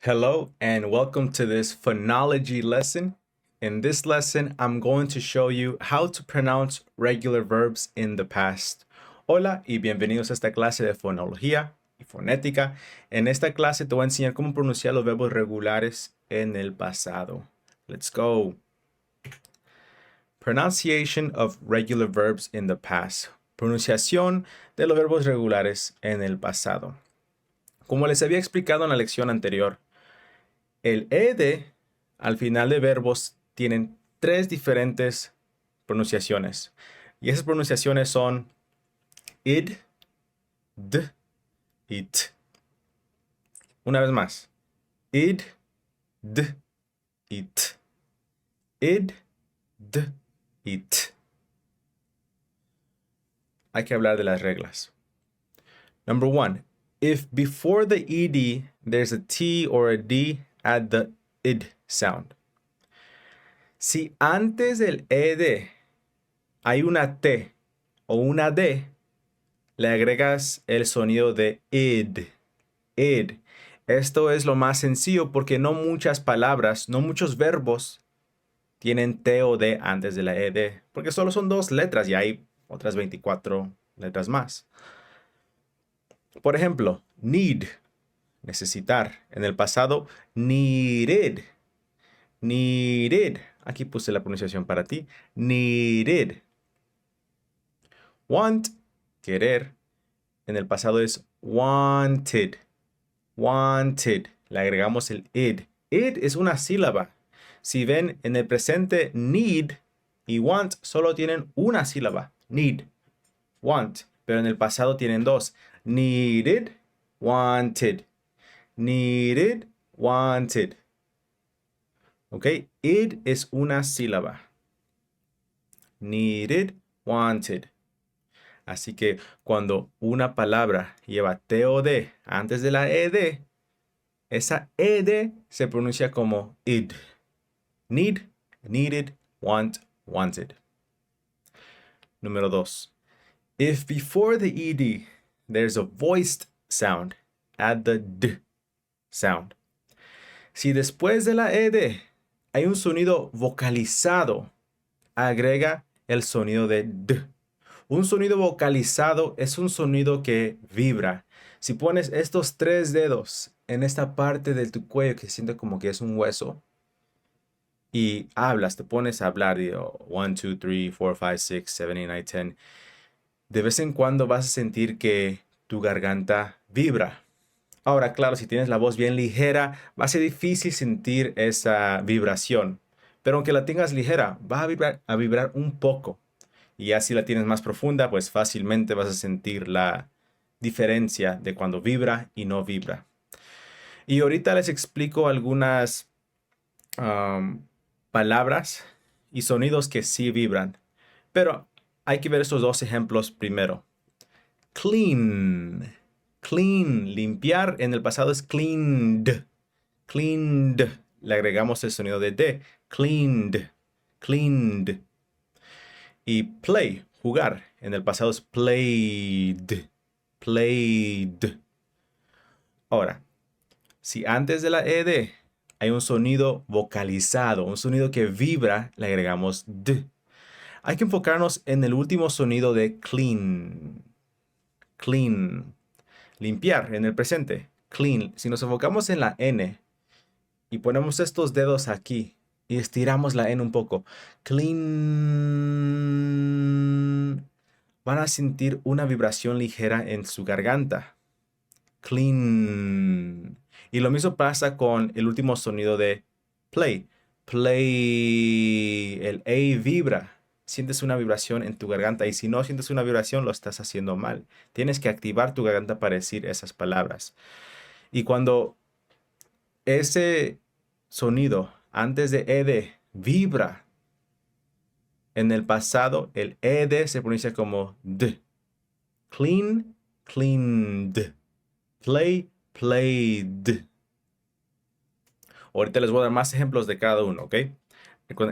Hello and welcome to this phonology lesson. In this lesson, I'm going to show you how to pronounce regular verbs in the past. Hola y bienvenidos a esta clase de fonología y fonética. En esta clase te voy a enseñar cómo pronunciar los verbos regulares en el pasado. Let's go. Pronunciation of regular verbs in the past. Pronunciación de los verbos regulares en el pasado. Como les había explicado en la lección anterior, el ed al final de verbos tienen tres diferentes pronunciaciones. Y esas pronunciaciones son id, d y t. Una vez más. Id, d y t. Id, d y t. Hay que hablar de las reglas. Number one, if before the ed there's a t or a d, add the id sound. Si antes del ed hay una T o una D, le agregas el sonido de id. Id. Esto es lo más sencillo porque no muchas palabras, no muchos verbos tienen T o D antes de la ed, porque solo son dos letras y hay otras 24 letras más. Por ejemplo, need, necesitar. En el pasado, needed. Needed. Aquí puse la pronunciación para ti. Needed. Want, querer. En el pasado es wanted. Wanted. Le agregamos el id. Id es una sílaba. Si ven, en el presente, need y want solo tienen una sílaba. Need. Want. Pero en el pasado tienen dos. Needed, wanted. Needed, wanted. ¿Ok? Id es una sílaba. Needed, wanted. Así que cuando una palabra lleva T o D antes de la ed, esa ed se pronuncia como id. Need, needed, want, wanted. Número 2. If before the ed there's a voiced sound, add the d sound. Si después de la ed hay un sonido vocalizado, agrega el sonido de d. Un sonido vocalizado es un sonido que vibra. Si pones estos tres dedos en esta parte de tu cuello que siente como que es un hueso y hablas, te pones a hablar, 1, 2, 3, 4, 5, 6, 7, 8, 9, 10, de vez en cuando vas a sentir que tu garganta vibra. Ahora, claro, si tienes la voz bien ligera, va a ser difícil sentir esa vibración. Pero aunque la tengas ligera, va a vibrar un poco. Y ya si la tienes más profunda, pues fácilmente vas a sentir la diferencia de cuando vibra y no vibra. Y ahorita les explico algunas palabras y sonidos que sí vibran. Pero hay que ver estos dos ejemplos primero. Clean. Clean. Limpiar en el pasado es cleaned. Cleaned. Le agregamos el sonido de D. Cleaned. Cleaned. Y play, jugar. En el pasado es played. Played. Ahora, si antes de la ed hay un sonido vocalizado, un sonido que vibra, le agregamos d. Hay que enfocarnos en el último sonido de clean. Clean. Limpiar en el presente. Clean. Si nos enfocamos en la n y ponemos estos dedos aquí y estiramos la n un poco. Clean. Van a sentir una vibración ligera en su garganta. Clean. Y lo mismo pasa con el último sonido de play. Play. El A vibra. Sientes una vibración en tu garganta. Y si no sientes una vibración, lo estás haciendo mal. Tienes que activar tu garganta para decir esas palabras. Y cuando ese sonido antes de ed vibra, en el pasado el ed se pronuncia como d. Clean, cleaned. Play, played. Ahorita les voy a dar más ejemplos de cada uno, ¿ok?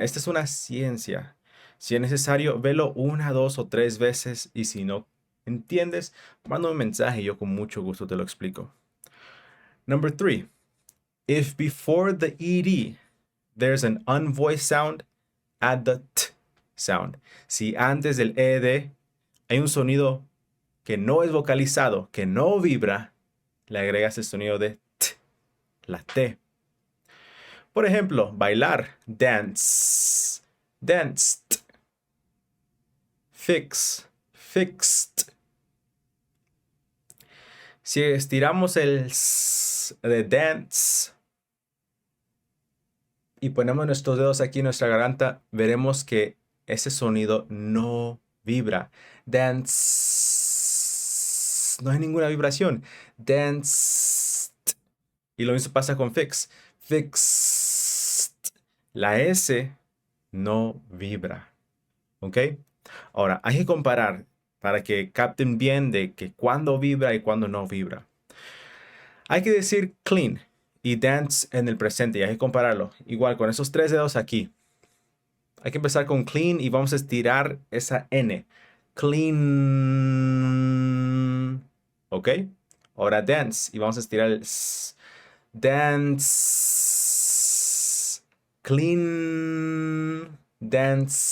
Esta es una ciencia. Si es necesario, velo una, dos o tres veces. Y si no entiendes, manda un mensaje y yo con mucho gusto te lo explico. Number 3. If before the ed there's an unvoiced sound, add the t sound. Si antes del ed hay un sonido que no es vocalizado, que no vibra, le agregas el sonido de t, la t. Por ejemplo, bailar, dance, danced. Fix, fixed. Si estiramos el s de dance y ponemos nuestros dedos aquí en nuestra garganta, veremos que ese sonido no vibra. Dance. No hay ninguna vibración. Dance. Y lo mismo pasa con fix. Fixed. La S no vibra. ¿Ok? Ahora, hay que comparar para que capten bien de que cuándo vibra y cuándo no vibra. Hay que decir clean y dance en el presente y hay que compararlo. Igual con esos 3 dedos aquí. Hay que empezar con clean y vamos a estirar esa N. Clean. ¿Ok? Ahora dance y vamos a estirar el S. Dance. Clean. Dance.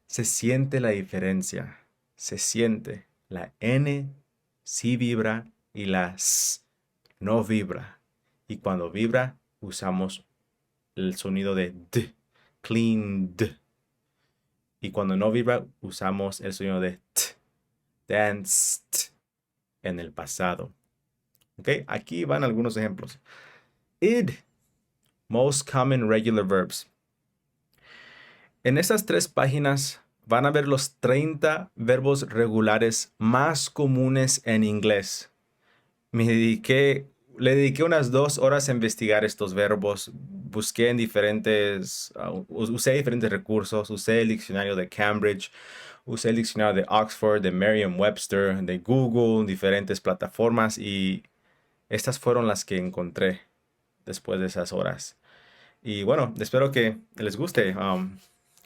Se siente la diferencia. Se siente. La N sí vibra y la S no vibra. Y cuando vibra, usamos el sonido de D. Cleaned. Y cuando no vibra, usamos el sonido de T. Danced. En el pasado. ¿Ok? Aquí van algunos ejemplos. Id. Most common regular verbs. En estas 3 páginas van a ver los 30 verbos regulares más comunes en inglés. Le dediqué unas 2 horas a investigar estos verbos. Busqué en usé diferentes recursos. Usé el diccionario de Cambridge. Usé el diccionario de Oxford, de Merriam-Webster, de Google, diferentes plataformas. Y estas fueron las que encontré después de esas horas. Y bueno, espero que les guste.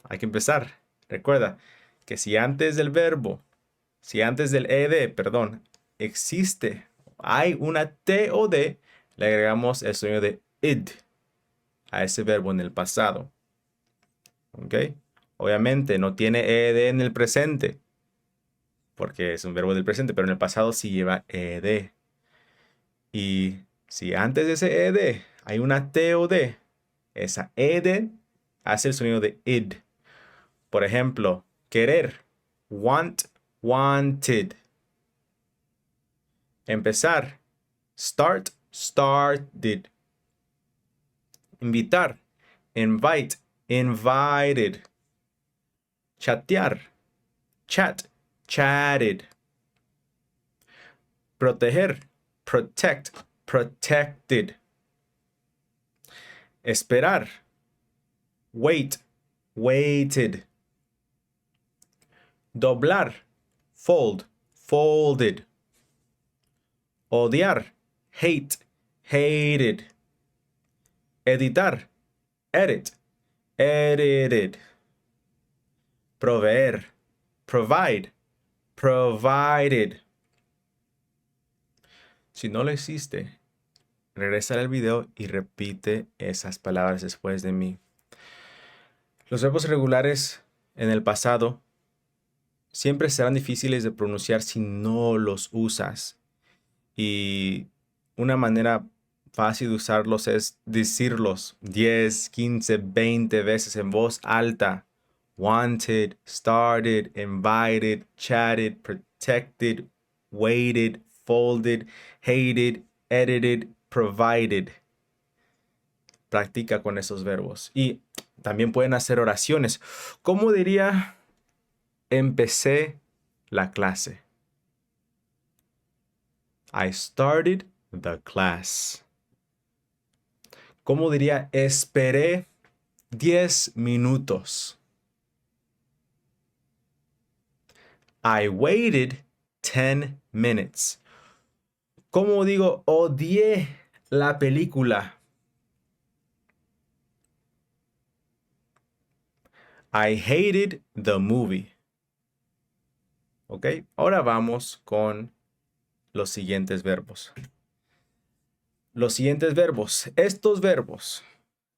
Hay que empezar. Recuerda que si antes del ed, perdón, hay una T o D, le agregamos el sonido de id a ese verbo en el pasado. ¿Ok? Obviamente no tiene ed en el presente, porque es un verbo del presente, pero en el pasado sí lleva ed. Y si antes de ese ed hay una T o D, esa ed hace el sonido de id. Por ejemplo, querer, want, wanted. Empezar, start, started. Invitar, invite, invited. Chatear, chat, chatted. Proteger, protect, protected. Esperar, wait, waited. Doblar, fold, folded. Odiar, hate, hated. Editar, edit, edited. Proveer, provide, provided. Si no lo hiciste, regresa al video y repite esas palabras después de mí. Los verbos regulares en el pasado siempre serán difíciles de pronunciar si no los usas. Y una manera fácil de usarlos es decirlos 10, 15, 20 veces en voz alta. Wanted, started, invited, chatted, protected, waited, folded, hated, edited, provided. Practica con esos verbos. Y también pueden hacer oraciones. ¿Cómo diría empecé la clase? I started the class. ¿Cómo diría esperé 10 minutos? I waited 10 minutes. ¿Cómo digo odié la película? I hated the movie. ¿Ok? Ahora vamos con los siguientes verbos. los siguientes verbos. Estos verbos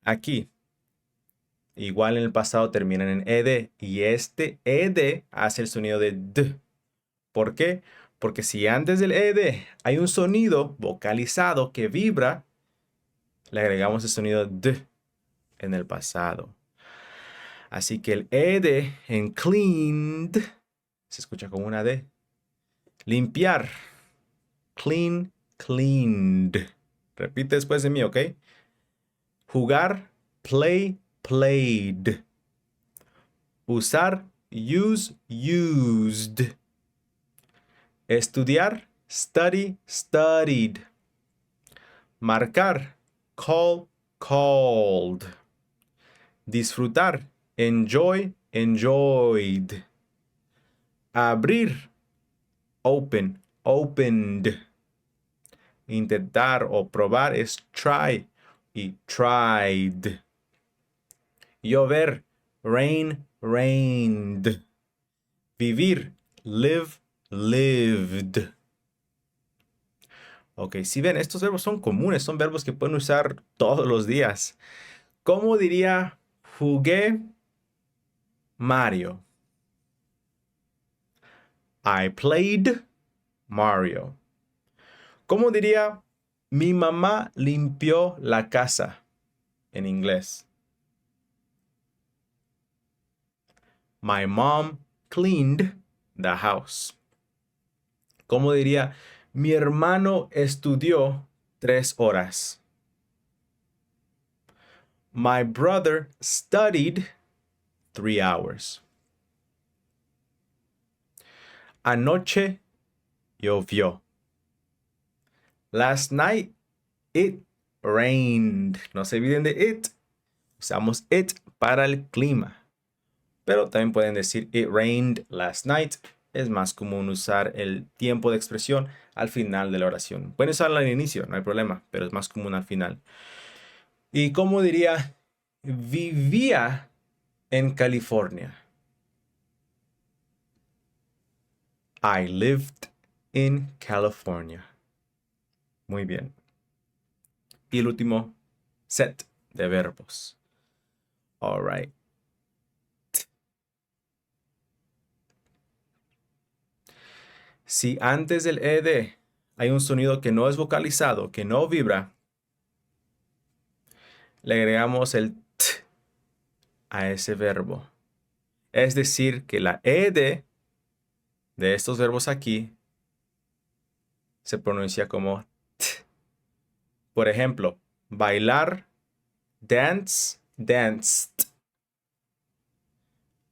aquí, igual en el pasado, terminan en ed. Y este ed hace el sonido de d. ¿Por qué? Porque si antes del ed hay un sonido vocalizado que vibra, le agregamos el sonido d en el pasado. Así que el ed en cleaned se escucha como una d. Limpiar. Clean, cleaned. Repite después de mí, ¿ok? Jugar, play, played. Usar, use, used. Estudiar, study, studied. Marcar, call, called. Disfrutar, enjoy, enjoyed. Abrir, open, opened. Intentar o probar es try y tried. Llover, rain, rained. Vivir, live, lived. Ok, si ven, estos verbos son comunes, son verbos que pueden usar todos los días. ¿Cómo diría jugué Mario? I played Mario. ¿Cómo diría mi mamá limpió la casa en inglés? My mom cleaned the house. ¿Cómo diría mi hermano estudió 3 horas? My brother studied 3 hours. Anoche llovió. Last night it rained. No se olviden de it. Usamos it para el clima. Pero también pueden decir it rained last night. Es más común usar el tiempo de expresión al final de la oración. Pueden usarla al inicio, no hay problema, pero es más común al final. ¿Y cómo diría vivía en California? I lived in California. Muy bien. Y el último set de verbos. All right. Si antes del ed hay un sonido que no es vocalizado, que no vibra, le agregamos el t a ese verbo. Es decir, que la ed de estos verbos aquí se pronuncia como t. Por ejemplo, bailar, dance, danced.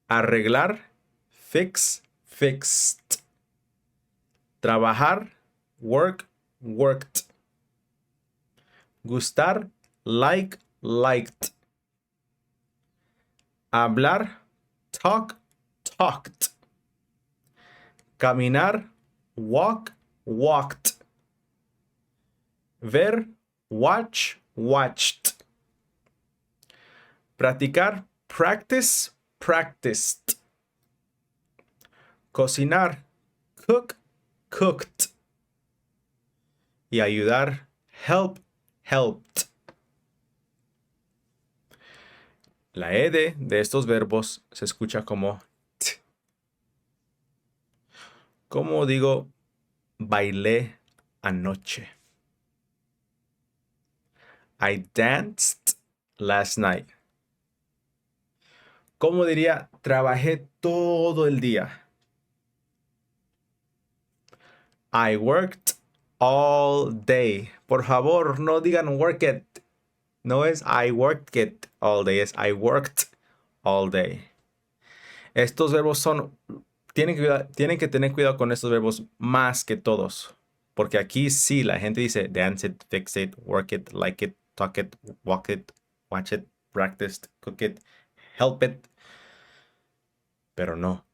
Arreglar, fix, fixed. Trabajar, work, worked. Gustar, like, liked. Hablar, talk, talked. Caminar, walk, walked. Ver, watch, watched. Practicar, practice, practiced. Cocinar, cook, cooked. Y ayudar, help, helped. La ed de estos verbos se escucha como t. ¿Cómo digo bailé anoche? I danced last night. ¿Cómo diría trabajé todo el día? I worked all day. Por favor, no digan work it. No es I worked it all day, es I worked all day. Estos verbos tienen que tener cuidado con estos verbos más que todos. Porque aquí sí la gente dice dance it, fix it, work it, like it, talk it, walk it, watch it, practice, cook it, help it. Pero no,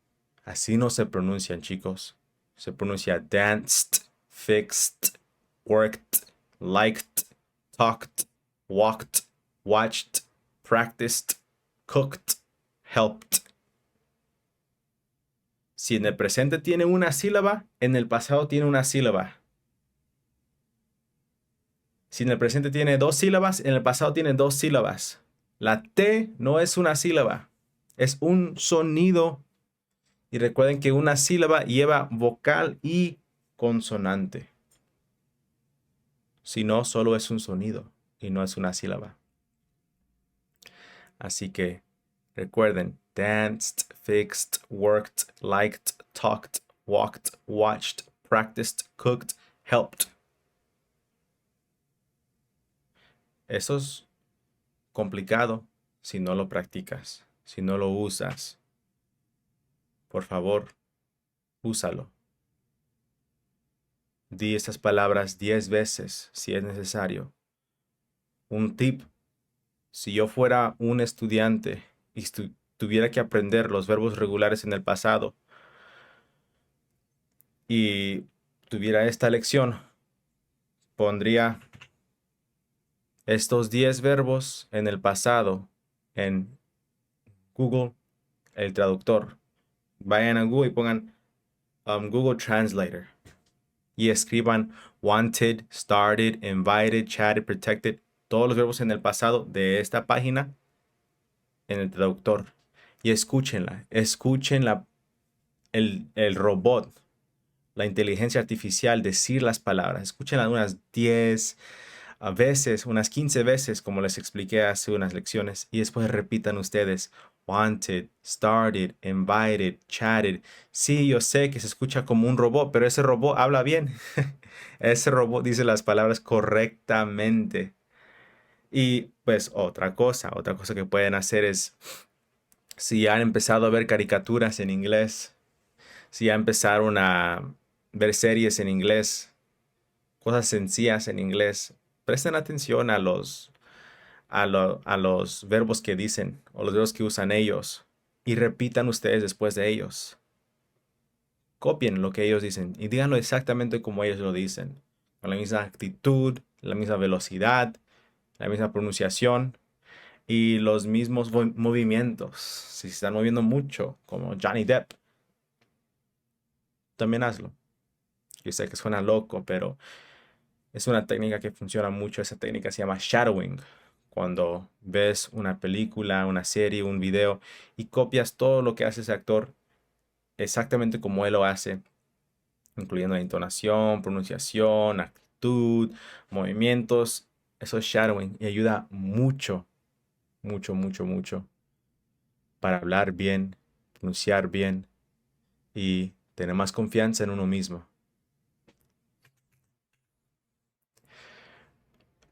así no se pronuncian, chicos. Se pronuncia danced, fixed, worked, liked, talked, walked, watched, practiced, cooked, helped. Si en el presente tiene una sílaba, en el pasado tiene una sílaba. Si en el presente tiene dos sílabas, en el pasado tiene dos sílabas. La T no es una sílaba, es un sonido. Y recuerden que una sílaba lleva vocal y consonante. Si no, solo es un sonido y no es una sílaba. Así que recuerden, danced, fixed, worked, liked, talked, walked, watched, practiced, cooked, helped. Eso es complicado si no lo practicas, si no lo usas. Por favor, úsalo. Di estas palabras 10 veces si es necesario. Un tip: si yo fuera un estudiante y tuviera que aprender los verbos regulares en el pasado y tuviera esta lección, pondría estos 10 verbos en el pasado en Google, el traductor. Vayan a Google y pongan Google Translator y escriban wanted, started, invited, chatted, protected, todos los verbos en el pasado de esta página en el traductor. Y escúchenla, escuchen el robot, la inteligencia artificial decir las palabras. Escúchenla unas 10 veces, unas 15 veces, como les expliqué hace unas lecciones, y después repitan ustedes: wanted, started, invited, chatted. Sí, yo sé que se escucha como un robot, pero ese robot habla bien. Ese robot dice las palabras correctamente. Y pues otra cosa que pueden hacer es, si han empezado a ver caricaturas en inglés, si ya empezaron a ver series en inglés, cosas sencillas en inglés, presten atención a los verbos que dicen o los verbos que usan ellos y repitan ustedes después de ellos. Copien lo que ellos dicen y díganlo exactamente como ellos lo dicen, con la misma actitud, la misma velocidad, la misma pronunciación y los mismos movimientos. Si se están moviendo mucho, como Johnny Depp, también hazlo. Yo sé que suena loco, pero es una técnica que funciona mucho. Esa técnica se llama shadowing. Cuando ves una película, una serie, un video y copias todo lo que hace ese actor exactamente como él lo hace, incluyendo la entonación, pronunciación, actitud, movimientos. Eso es shadowing y ayuda mucho, mucho, mucho, mucho para hablar bien, pronunciar bien y tener más confianza en uno mismo.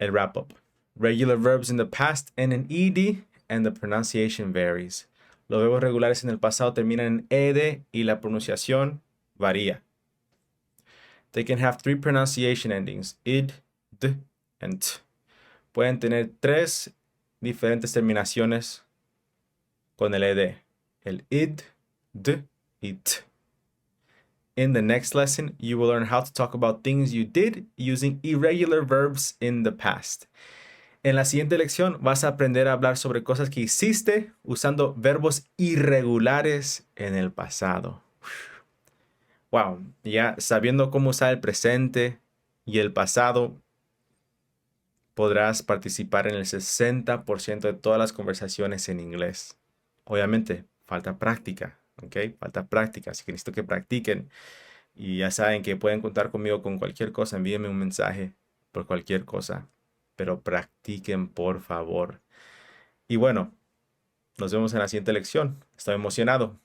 El wrap up. Regular verbs in the past end in ed and the pronunciation varies. Los verbos regulares en el pasado terminan en ed y la pronunciación varía. They can have three pronunciation endings: id, d, and t. Pueden tener tres diferentes terminaciones con el ed: el id, d y t. In the next lesson, you will learn how to talk about things you did using irregular verbs in the past. En la siguiente lección vas a aprender a hablar sobre cosas que hiciste usando verbos irregulares en el pasado. Wow, ya sabiendo cómo usar el presente y el pasado, podrás participar en el 60% de todas las conversaciones en inglés. Obviamente, falta práctica, ¿ok? Falta práctica, así que necesito que practiquen. Y ya saben que pueden contar conmigo con cualquier cosa. Envíenme un mensaje por cualquier cosa. Pero practiquen, por favor. Y bueno, nos vemos en la siguiente lección. Estoy emocionado.